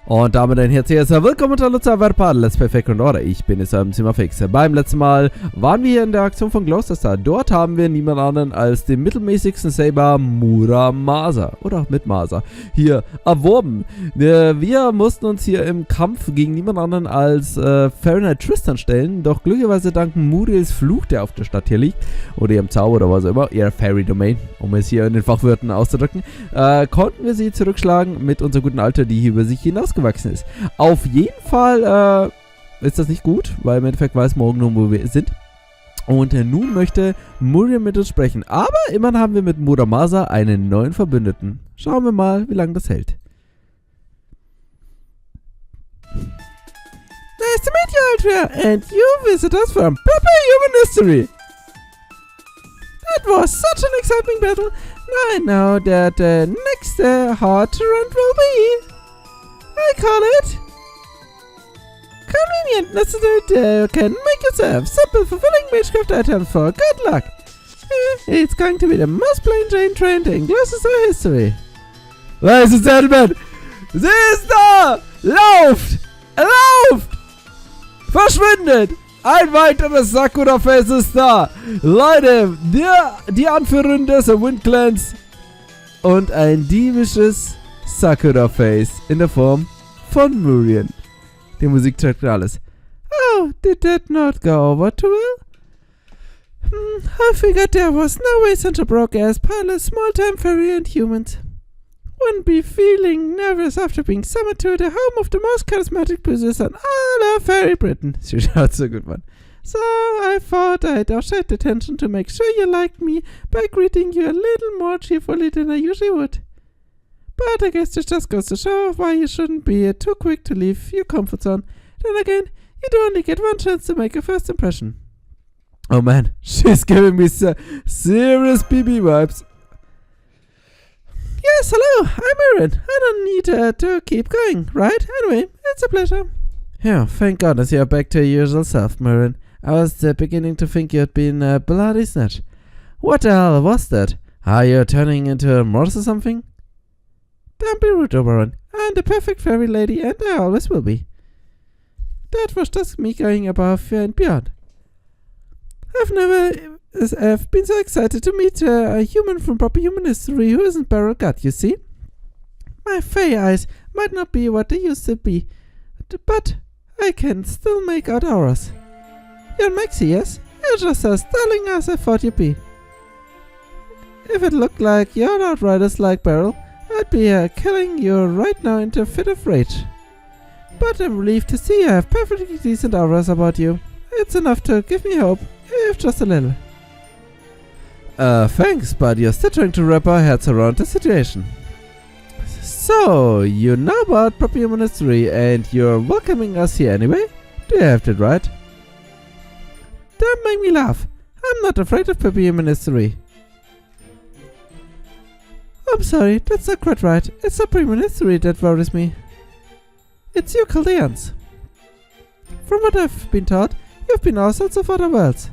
Und damit ein herzliches Willkommen zu Verpad Let's Play Fake Order. Ich bin jetzt im Zimmer Fix. Beim letzten Mal waren wir in der Aktion von Gloucester. Dort haben wir niemand anderen als den mittelmäßigsten Saber Muramasa. Oder auch mit Masa. Hier erworben. Wir mussten uns hier im Kampf gegen niemand anderen als Fahrenheit Tristan stellen. Doch glücklicherweise dank Muriels Fluch, der auf der Stadt hier liegt, oder ihrem Zauber oder was auch immer, ihr Fairy Domain, um es hier in den Fachwörtern auszudrücken, konnten wir sie zurückschlagen mit unserer guten Alte, die hier über sich hinausgewachsen ist. Auf jeden Fall ist das nicht gut, weil im Endeffekt weiß morgen nur, wo wir sind. Und nun möchte Muriel mit uns sprechen. Aber immerhin haben wir mit Muramasa einen neuen Verbündeten. Schauen wir mal, wie lange das hält. Nice to meet you, Altria, and you visit us from Proper Human History. That was such an exciting battle. I know that the next hard to run will be. I call it convenient, necessary, can make yourself simple, fulfilling Magecraft items for good luck. It's going to be the most plain Jane trend in Gloucester history. Ladies and Gentlemen, sie ist da! Lauft! Lauft! Verschwindet! Ein weiteres Sakura Face ist da! Leute, die Anführerin des Wind Clans und ein diebisches Sakura Face in der Form von Muriel. Die Musik trägt alles. Oh, did that not go over too well? I figured there was no way such a broke-ass pile of small-time fairy and humans wouldn't be feeling nervous after being summoned to the home of the most charismatic princess on all of Fairy Britain. Sie schaut so gut, Mann. So I thought I'd shed attention to make sure you liked me by greeting you a little more cheerfully than I usually would. But I guess this just goes to show why you shouldn't be too quick to leave your comfort zone. Then again, you do only get one chance to make a first impression. Oh man, she's giving me serious BB vibes. Yes, hello, I'm Erin. I don't need to keep going, right? Anyway, it's a pleasure. Yeah, thank goodness you're back to your usual self, Marin. I was beginning to think you'd been a bloody snatch. What the hell was that? Are you turning into a morse or something? Don't be rude, Oberon. I'm the perfect fairy lady, and I always will be. That was just me going above and beyond. I've been so excited to meet a human from proper human history who isn't Beryl Gut, you see? My fairy eyes might not be what they used to be, but I can still make out auras. You're Maxie, yes? You're just as darling as I thought you'd be. If it looked like your outriders like Beryl, I'd be killing you right now into a fit of rage. But I'm relieved to see you have perfectly decent auras about you. It's enough to give me hope, if just a little. Thanks, but you're still trying to wrap our heads around the situation. So, you know about proper human history, and you're welcoming us here anyway? Do you have that right? Don't make me laugh. I'm not afraid of proper human history. I'm sorry, that's not quite right. It's the human history that worries me. It's you Chaldeans. From what I've been taught, you've been all sorts of other worlds.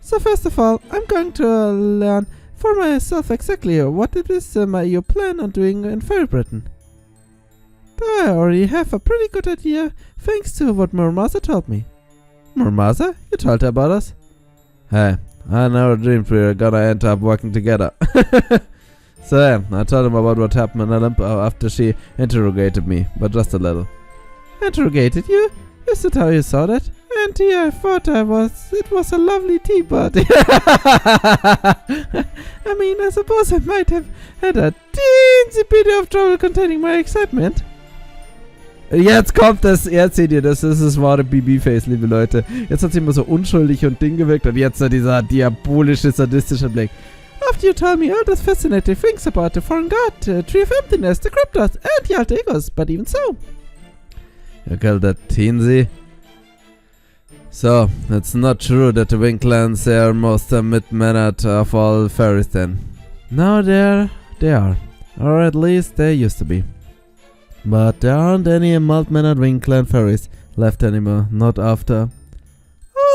So first of all, I'm going to learn for myself exactly what it is you plan on doing in Fairy Britain. Though I already have a pretty good idea thanks to what Muramasa told me. Muramasa? You told her about us? Hey, I never dreamed we were gonna end up working together. So, I told him about what happened in Olympia after she interrogated me, but just a little. Interrogated you? Is that how you saw that? Auntie, I thought it was a lovely tea party. I mean, I suppose I might have had a teensy bit of trouble containing my excitement. Jetzt kommt das, jetzt seht ihr, das ist das wahre BB-Face, liebe Leute. Jetzt hat sie immer so unschuldig und Ding gewirkt und jetzt so dieser diabolische, sadistische Blick. After you told me all those fascinating things about the foreign god, Tree of Emptiness, the Cryptos, and the Alter Egos, but even so. You call that teensy? So, it's not true that the Wind Clans are most mid-mannered of all fairies then. No, they are. Or at least they used to be. But there aren't any mild-mannered Wind Clan fairies left anymore, not after.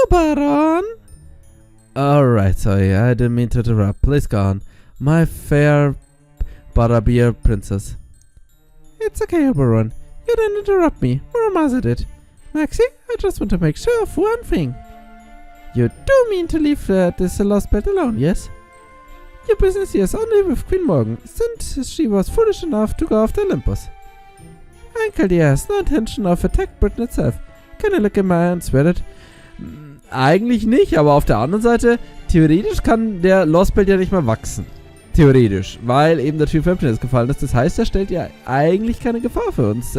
Oberon! Alright, sorry, I didn't mean to interrupt. Please go on. My fair butterbeer princess. It's okay, Oberon. You didn't interrupt me. Muramasa did. Maxie, I just want to make sure of one thing. You do mean to leave this lost belt alone, yes? Your business here is only with Queen Morgan, since she was foolish enough to go after Olympus. Caldea has no intention of attack Britain itself. Can I look in my eye and swear it? Eigentlich nicht, aber auf der anderen Seite, theoretisch kann der Lost Belt ja nicht mal wachsen. Theoretisch, weil eben der Tree of Emptiness gefallen ist. Das heißt, er stellt ja eigentlich keine Gefahr für uns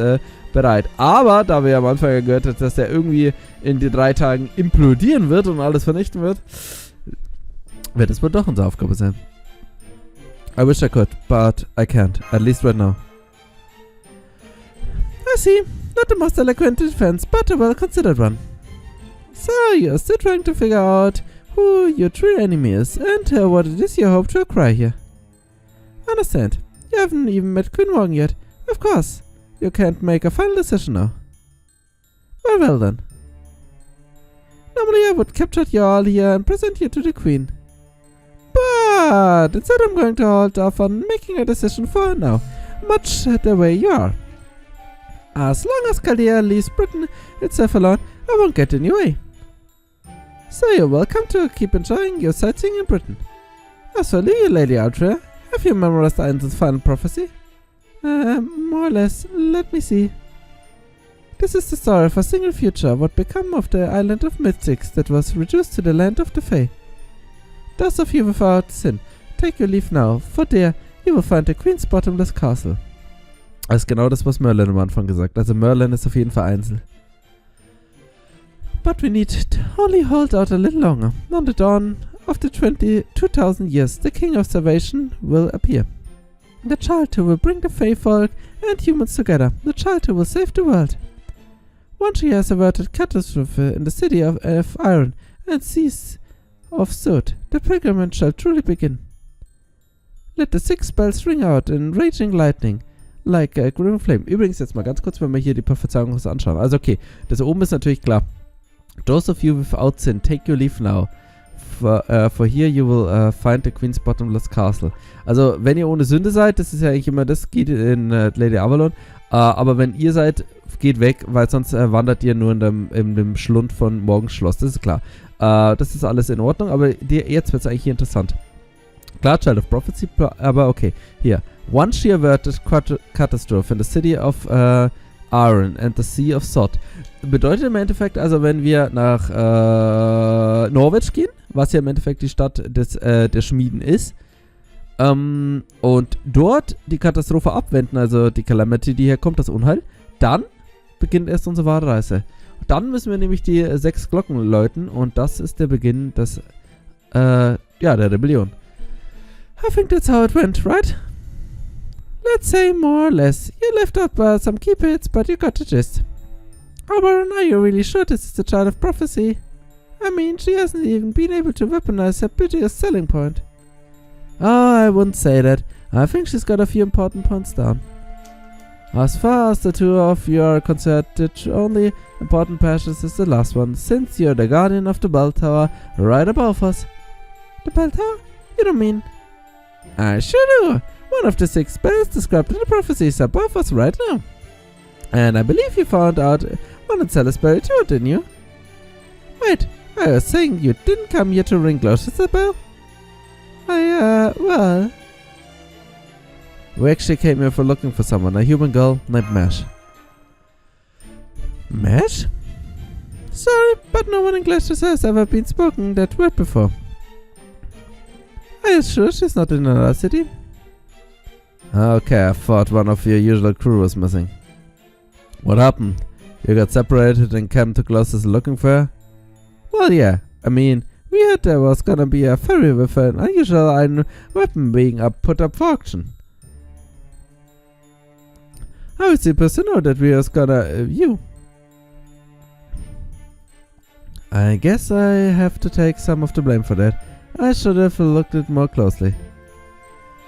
bereit. Aber, da wir ja am Anfang ja gehört haben, dass der irgendwie in den 3 Tagen implodieren wird und alles vernichten wird, wird es wohl doch unsere Aufgabe sein. I wish I could, but I can't, at least right now. I see. Not the most eloquent defense, but a well-considered one. So, you're still trying to figure out who your true enemy is, and what it is you hope to acquire here. Understand. You haven't even met Queen Morgan yet. Of course. You can't make a final decision now. Well then. Normally I would capture you all here and present you to the Queen. But instead I'm going to hold off on making a decision for now, much the way you are. As long as Caldea leaves Britain itself alone, I won't get in your way. So you're welcome to keep enjoying your sightseeing in Britain. As for you, Lady Altria, have you memorized Einzel's final prophecy? More or less. Let me see. This is the story of a single future, what become of the island of Mystics that was reduced to the land of the Fae. Those of you without sin, take your leave now, for there you will find the Queen's bottomless castle. Das ist genau das, was Merlin am Anfang gesagt hat. Also Merlin ist auf jeden Fall Einzel. But we need to only hold out a little longer. On the dawn of the 22,000 years, the King of Salvation will appear. The child who will bring the Fae folk and humans together. The child who will save the world. Once she has averted catastrophe in the city of iron and seas of soot, the pilgrimage shall truly begin. Let the 6 bells ring out in raging lightning, like a grim flame. Übrigens jetzt mal ganz kurz, wenn wir hier die Prophezeiung uns anschauen. Also okay, das oben ist natürlich klar. Those of you without sin, take your leave now. For here you will find the Queen's bottomless castle. Also, wenn ihr ohne Sünde seid, das ist ja eigentlich immer das, geht in Lady Avalon. Aber wenn ihr seid, geht weg, weil sonst wandert ihr nur in dem Schlund von Morgens Schloss. Das ist klar. Das ist alles in Ordnung, aber jetzt wird es eigentlich hier interessant. Klar, Child of Prophecy, aber okay. Hier. Once she averted catastrophe in the city of Iron and the Sea of Sod. Bedeutet im Endeffekt, also wenn wir nach Norwich gehen, was ja im Endeffekt die Stadt der Schmieden ist, und dort die Katastrophe abwenden, also die Calamity, die hier kommt, das Unheil, dann beginnt erst unsere wahre Reise. Dann müssen wir nämlich die 6 Glocken läuten und das ist der Beginn des, der Rebellion. I think that's how it went, right? Let's say more or less. You left out some key bits, but you got the gist. Oberon, are you really sure this is the Child of Prophecy? I mean, she hasn't even been able to weaponize her prettiest selling point. Oh, I wouldn't say that. I think she's got a few important points down. As far as the 2 of you are concerned, the only important passage is the last one, since you're the guardian of the bell tower right above us. The bell tower? You don't mean? I sure do. One of the 6 bells described in the prophecy is above us right now. And I believe you found out one in Salisbury too, didn't you? Wait, I was saying you didn't come here to ring Gloucester's bell? Well... We actually came here for looking for someone, a human girl named Mash. Mash? Sorry, but no one in Gloucester has ever been spoken that word before. Are you sure she's not in another city? Okay, I thought one of your usual crew was missing. What happened? You got separated and came to Gloucester looking for her? Well, yeah. I mean, we heard there was gonna be a ferry with an unusual iron weapon being put up for auction. I was supposed to know that we was gonna view. I guess I have to take some of the blame for that. I should have looked at it more closely.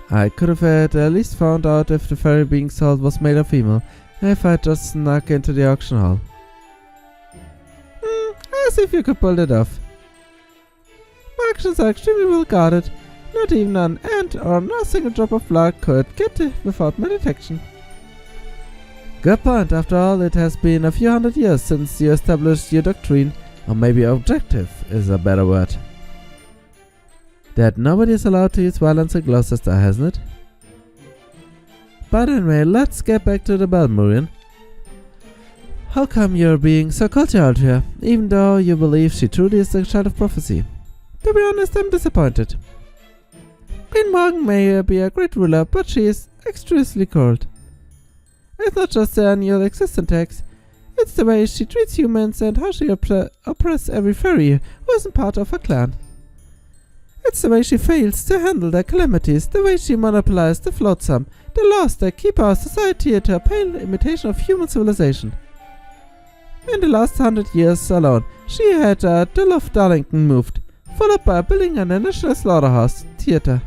I could have at least found out if the ferry being sold was male or female, if I just snuck into the auction hall. As if you could pull it off. Auctions are extremely well guarded. Not even an ant or a single drop of blood could get it without my detection. Good point. After all, it has been a few hundred years since you established your doctrine, or maybe objective is a better word. That nobody is allowed to use violence in Gloucester, hasn't it? But anyway, let's get back to the Balmorian. How come you're being so cultural here, even though you believe she truly is the child of prophecy? To be honest, I'm disappointed. Queen Morgan may be a great ruler, but she is extremely cold. It's not just the annual existence tax, it's the way she treats humans and how she oppresses every fairy who isn't part of her clan. It's the way she fails to handle their calamities, the way she monopolizes the flotsam, the laws that keep our society to a pale imitation of human civilization. In the last 100 years alone, she had the of Darlington moved, followed by building a national slaughterhouse theater.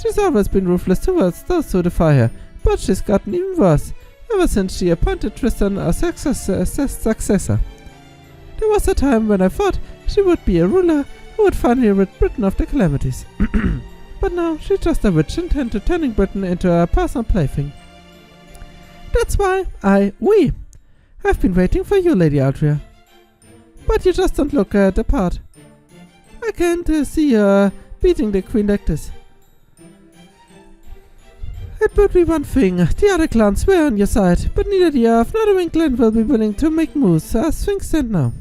She's always been ruthless towards those who defy her, but she's gotten even worse ever since she appointed Tristan as successor. There was a time when I thought she would be a ruler who would finally rid Britain of the calamities. But now she's just a witch intent to turning Britain into a personal plaything. That's why we have been waiting for you, Lady Altria. But you just don't look the part. I can't see you beating the Queen like this. It would be one thing, the other clans were on your side, but neither the Earth nor the Winkland will be willing to make moves as things stand now.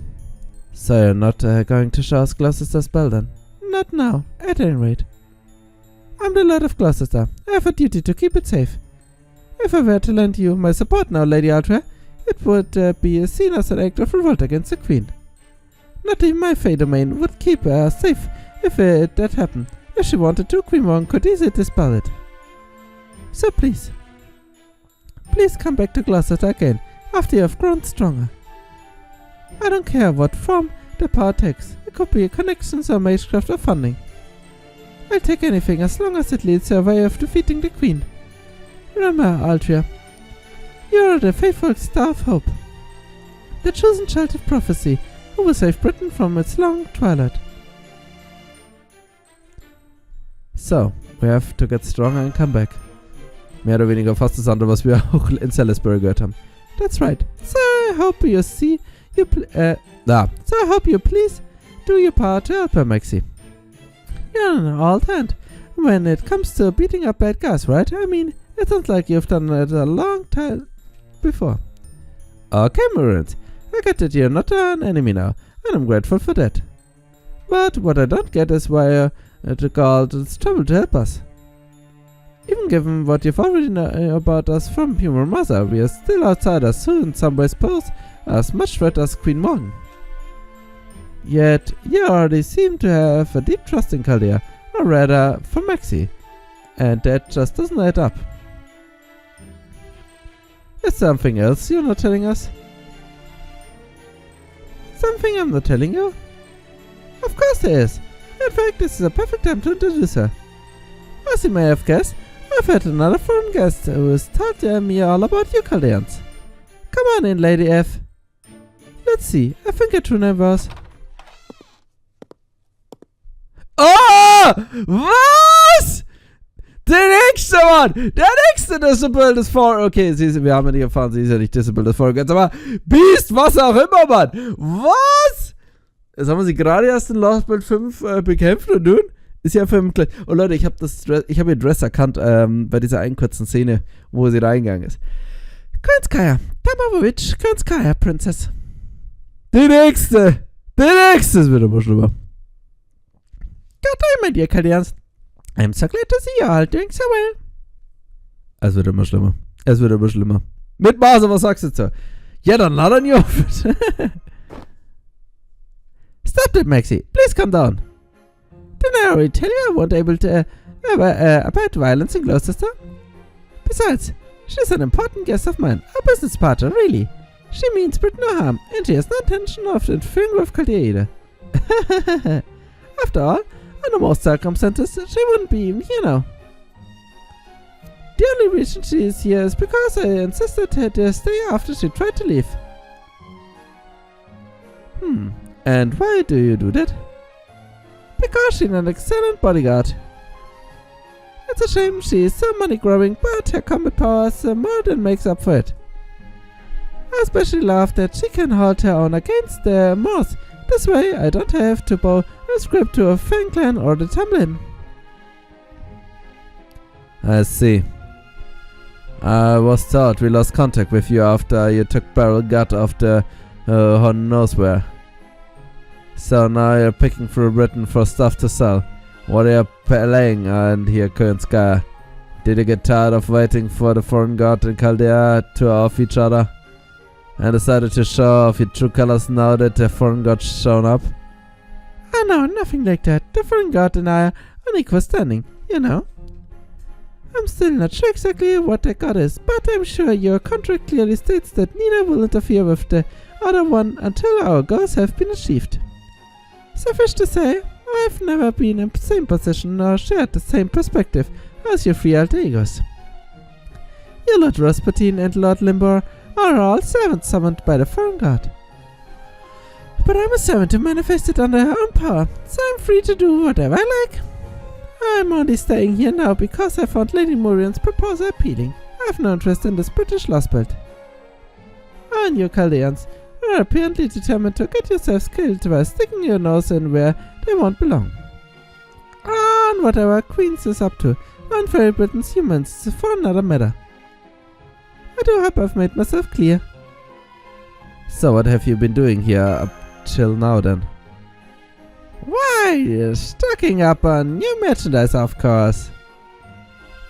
So you're not going to show us Gloucester's spell then? Not now, at any rate. I'm the Lord of Gloucester. I have a duty to keep it safe. If I were to lend you my support now, Lady Altria, it would be seen as an act of revolt against the Queen. Not even my Fey domain would keep her safe if that happened. If she wanted to, Queen Morgan could easily dispel it. So please come back to Gloucester again, after you have grown stronger. I don't care what form the power takes. It could be connections or magecraft or funding. I'll take anything as long as it leads to a way of defeating the Queen. Remember, Altria, you are the faithful Star of Hope, the chosen child of prophecy who will save Britain from its long twilight. So, we have to get stronger and come back. Mehr oder weniger fast das andere, was wir auch in Salisbury gehört haben. That's right. So I hope you please do your part to help her, Maxie. You're an old hand when it comes to beating up bad guys, right? I mean, it sounds like you've done it a long time before. Okay, Marines. I get that you're not an enemy now, and I'm grateful for that. But what I don't get is why you called it's trouble to help us. Even given what you've already know about us from Pure Mother, we are still outsiders who in some ways pose as much threat as Queen Morgan. Yet, you already seem to have a deep trust in Chaldea, or rather, for Maxie, and that just doesn't add up. Is something else you're not telling us? Something I'm not telling you? Of course there is. In fact, this is a perfect time to introduce her. As you may have guessed, I've had another foreign guest who has told me all about you Chaldeans. Come on in, Lady F. Let's see, I think her true name was... Oh! Was? Der nächste, Mann! Der nächste Disciple des Folgen. Okay, wir haben ja nicht erfahren, sie ist ja nicht Disciple des Folgens, aber Beast, was auch immer, Mann! Was? Jetzt haben wir sie gerade erst in Lost World 5 bekämpft und nun ist ja für ein gleich. Oh Leute, ich habe ihr Dress erkannt bei dieser einen kurzen Szene, wo sie reingegangen ist. Könskaya, Tamavovich, Könskaya, Princess. Die nächste ist wieder mal schlimmer. God day, my dear Chaldeans. I'm so glad to see you all doing so well. Es wird immer schlimmer. Mit Maße, was sagst du dazu? Yet another new outfit. Stop it, Maxie. Please calm down. Didn't I already tell you I won't able to about violence in Gloucester? Besides, she's an important guest of mine, a business partner, really. She means Britain no harm, and she has no intention of interfering with Chaldea either. After all, under most circumstances, she wouldn't be even here now. The only reason she is here is because I insisted her to stay after she tried to leave. And why do you do that? Because she's an excellent bodyguard. It's a shame she's so money-grubbing, but her combat powers more than makes up for it. I especially love that she can hold her own against the Moors. This way, I don't have to bow a script to a Fang Clan or the Tamlin. I see. I was thought we lost contact with you after you took Barrel Gut off the who knows where. So now you're picking through Britain for stuff to sell. What are you playing on here, Könska? Did you get tired of waiting for the foreign god and Chaldea to off each other? And decided to show off your true colors now that the foreign god's shown up? Oh no, nothing like that. The foreign god and I are on equal standing, you know. I'm still not sure exactly what the god is, but I'm sure your contract clearly states that neither will interfere with the other one until our goals have been achieved. Suffice to say, I've never been in the same position or shared the same perspective as your three alter egos. Your Lord Rasputin and Lord Limbor are all servants summoned by the foreign god. But I'm a servant who manifested under her own power, so I'm free to do whatever I like. I'm only staying here now because I found Lady Murian's proposal appealing. I have no interest in this British lost belt. And you Chaldeans are apparently determined to get yourselves killed by sticking your nose in where they won't belong. And whatever Queens is up to, and Fairy Britain's humans is for another matter. I do hope I've made myself clear. So what have you been doing here up till now then? Why, stocking up on new merchandise, of course.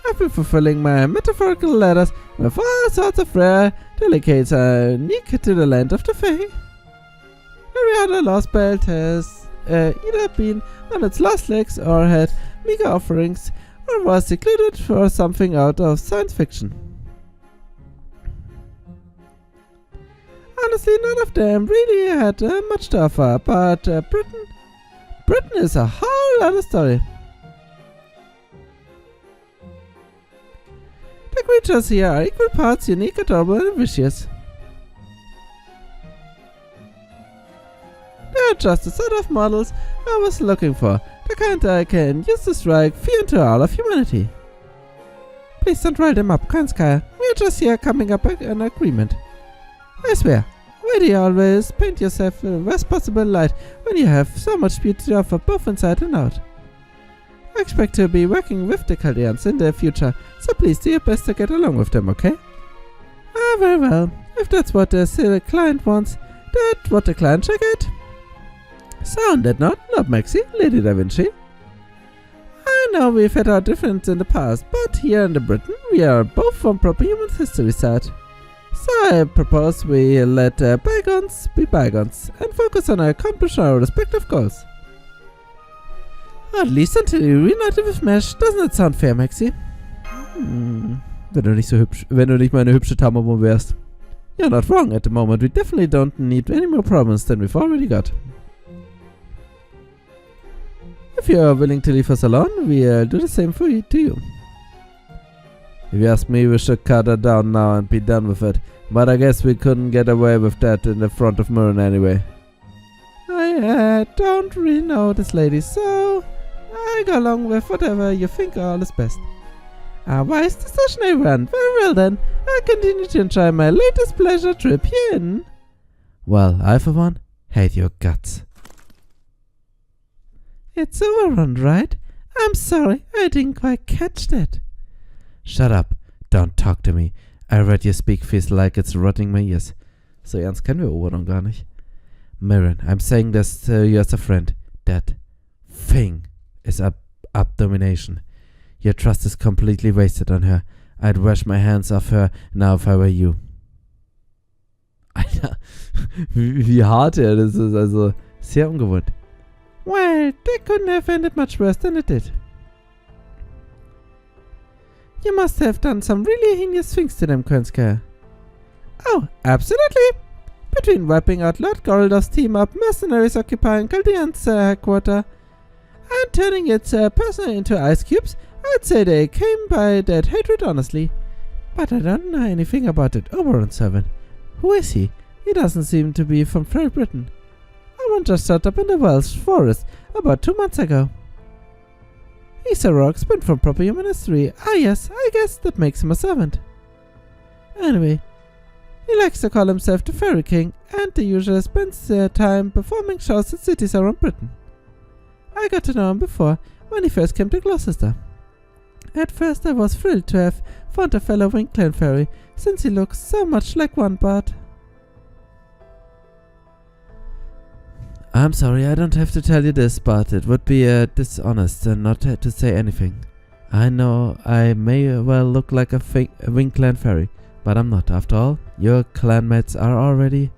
I've been fulfilling my metaphorical letters with all sorts of rare delicates unique to the land of the Fae. Every other lost belt has either been on its last legs or had meager offerings or was secluded for something out of science fiction. Honestly, none of them really had much to offer, but Britain is a whole other story. The creatures here are equal parts unique, adorable, and vicious. They're just the sort of models I was looking for, the kind I can use to strike fear into all of humanity. Please don't roll them up, Kranskaya. We're just here coming up with an agreement. I swear, why do you always paint yourself in the worst possible light when you have so much beauty to offer both inside and out? I expect to be working with the Chaldeans in the future, so please do your best to get along with them, okay? Ah, very well. If that's what the client wants, that's what the client shall get. Sounded not Maxie, Lady Da Vinci. I know we've had our differences in the past, but here in the Britain, we are both from proper human history side. So I propose we let bygones be bygones and focus on accomplishing our respective goals. At least until you reunited with Mesh, doesn't it sound fair, Maxie? Wenn du nicht meine hübsche Tamamo wärst. You're not wrong at the moment. We definitely don't need any more problems than we've already got. If you're willing to leave us alone, we'll do the same to you. If you ask me, we should cut her down now and be done with it. But I guess we couldn't get away with that in the front of Murren anyway. I don't really know this lady, so I go along with whatever you think all is best. A wise decision, everyone. Very well then. I'll continue to enjoy my latest pleasure trip here in... Well, I for one hate your guts. It's overrun, right? I'm sorry, I didn't quite catch that. Shut up. Don't talk to me. I read your speak feels like it's rotting my ears. So ernst kennen wir Oberon gar nicht. Mirren, I'm saying this to you as a friend. That thing is abomination. Your trust is completely wasted on her. I'd wash my hands off her now if I were you. Alter, wie hart das ist, also sehr ungewohnt. Well, that couldn't have ended much worse than it did. You must have done some really heinous things to them, Kranskaya. Oh, absolutely! Between wiping out Lord Goldor's team up, mercenaries occupying Chaldean's headquarters, and turning its personnel into ice cubes, I'd say they came by that hatred honestly. But I don't know anything about that Oberon servant. Who is he? He doesn't seem to be from Fairy Britain. Oberon just shot up in the Welsh forest about 2 months ago. He's a rogue spin from proper human history. Ah yes, I guess that makes him a servant. Anyway, he likes to call himself the Fairy King, and usually spends time performing shows in cities around Britain. I got to know him before, when he first came to Gloucester. At first I was thrilled to have found a fellow Winkland fairy, since he looks so much like one, but... I'm sorry, I don't have to tell you this, but it would be dishonest not to say anything. I know I may well look like a Winkland fairy, but I'm not. After all, your clanmates are already...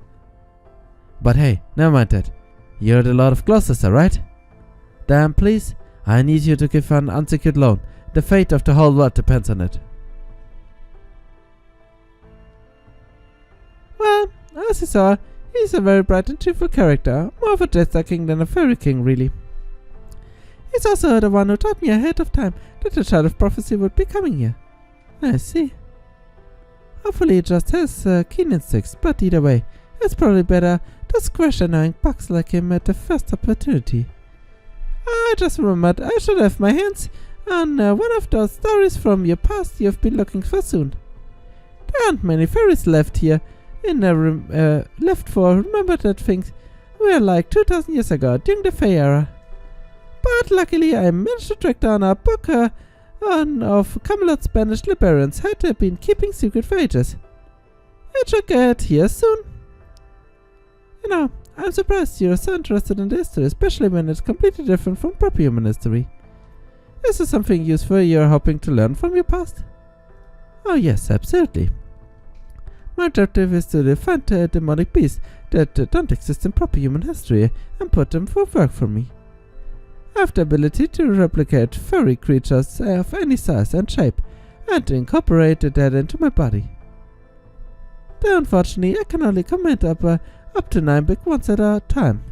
But hey, never mind that. You're the Lord of Gloucester, right? Damn, please, I need you to give an unsecured loan. The fate of the whole world depends on it. Well, as you saw, he's a very bright and cheerful character, more of a jester king than a fairy king, really. He's also the one who taught me ahead of time that the Child of Prophecy would be coming here. I see. Hopefully he just has keen instincts, but either way, it's probably better to squash annoying bugs like him at the first opportunity. I just remembered I should have my hands on one of those stories from your past you've been looking for soon. There aren't many fairies left here in the left for remember that things were like 2000 years ago during the Fey era. But luckily I managed to track down a book of Camelot Spanish librarians had been keeping secret for ages. It should get here soon. You know, I'm surprised you're so interested in the history, especially when it's completely different from proper human history. Is this something useful you're hoping to learn from your past? Oh yes, absolutely. My objective is to find demonic beasts that don't exist in proper human history and put them to work for me. I have the ability to replicate furry creatures of any size and shape and to incorporate that into my body. Though unfortunately I can only command up to 9 big ones at a time.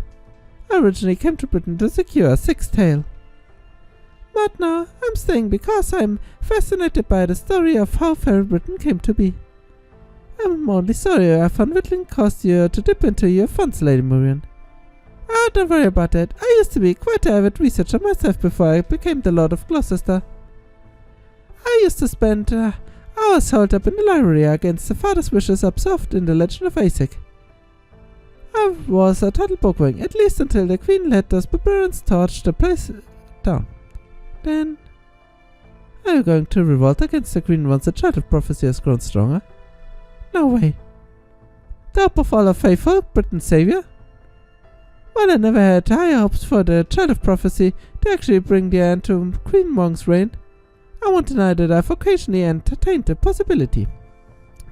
I originally came to Britain to secure a 6th tail. But now I'm staying because I'm fascinated by the story of how Fairy Britain came to be. I'm only sorry I found whittling caused you to dip into your funds, Lady Murian. Oh, don't worry about that. I used to be quite an avid researcher myself before I became the Lord of Gloucester. I used to spend hours holed up in the library against the father's wishes absorbed in the legend of Isaac. I was a total bookworm, at least until the Queen let those barbarians torch the place down. Then... Are you going to revolt against the Queen once the Child of Prophecy has grown stronger? No way. The hope of all our faithful, Britain's savior? Well, I never had high hopes for the Child of Prophecy to actually bring the end to Queen Mong's reign. I won't deny that I've occasionally entertained the possibility.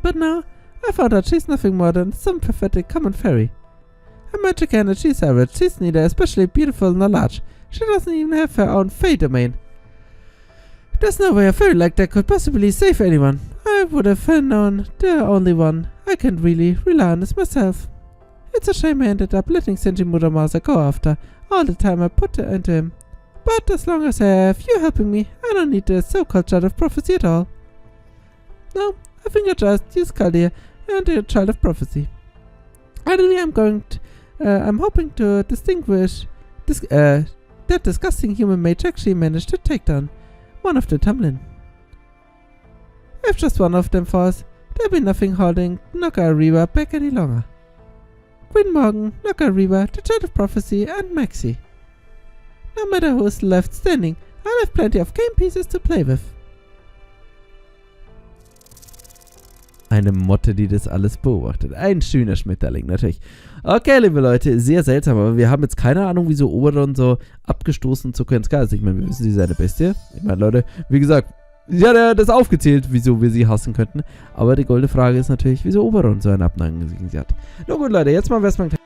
But now, I found out she's nothing more than some pathetic common fairy. Her magic energy is average. She's neither especially beautiful nor large. She doesn't even have her own fey domain. There's no way a fairy like that could possibly save anyone. I would have known the only one I can really rely on is myself. It's a shame I ended up letting Senji Muramasa go after all the time I put into him. But as long as I have you helping me, I don't need the so-called Child of Prophecy at all. No, I think I just use Kaldir and the Child of Prophecy. Ideally, I'm hoping to distinguish that disgusting human mage actually managed to take down one of the Tamlin. If just one of them falls, there'll be nothing holding Noka back any longer. Queen Morgan, Noka, the Child of Prophecy, and Maxie. No matter who's left standing, I'll have plenty of game pieces to play with. Eine Motte, die das alles beobachtet. Ein schöner Schmetterling, natürlich. Okay, liebe Leute, sehr seltsam, aber wir haben jetzt keine Ahnung, wieso Oberon so abgestoßen zu Könska ist. Ich meine, wir wissen, sie ist eine Bestie. Ich meine, Leute, wie gesagt, sie hat ja das aufgezählt, wieso wir sie hassen könnten. Aber die goldene Frage ist natürlich, wieso Oberon so einen Abneigung gegen sie hat. Na gut, Leute, jetzt machen wir erstmal einen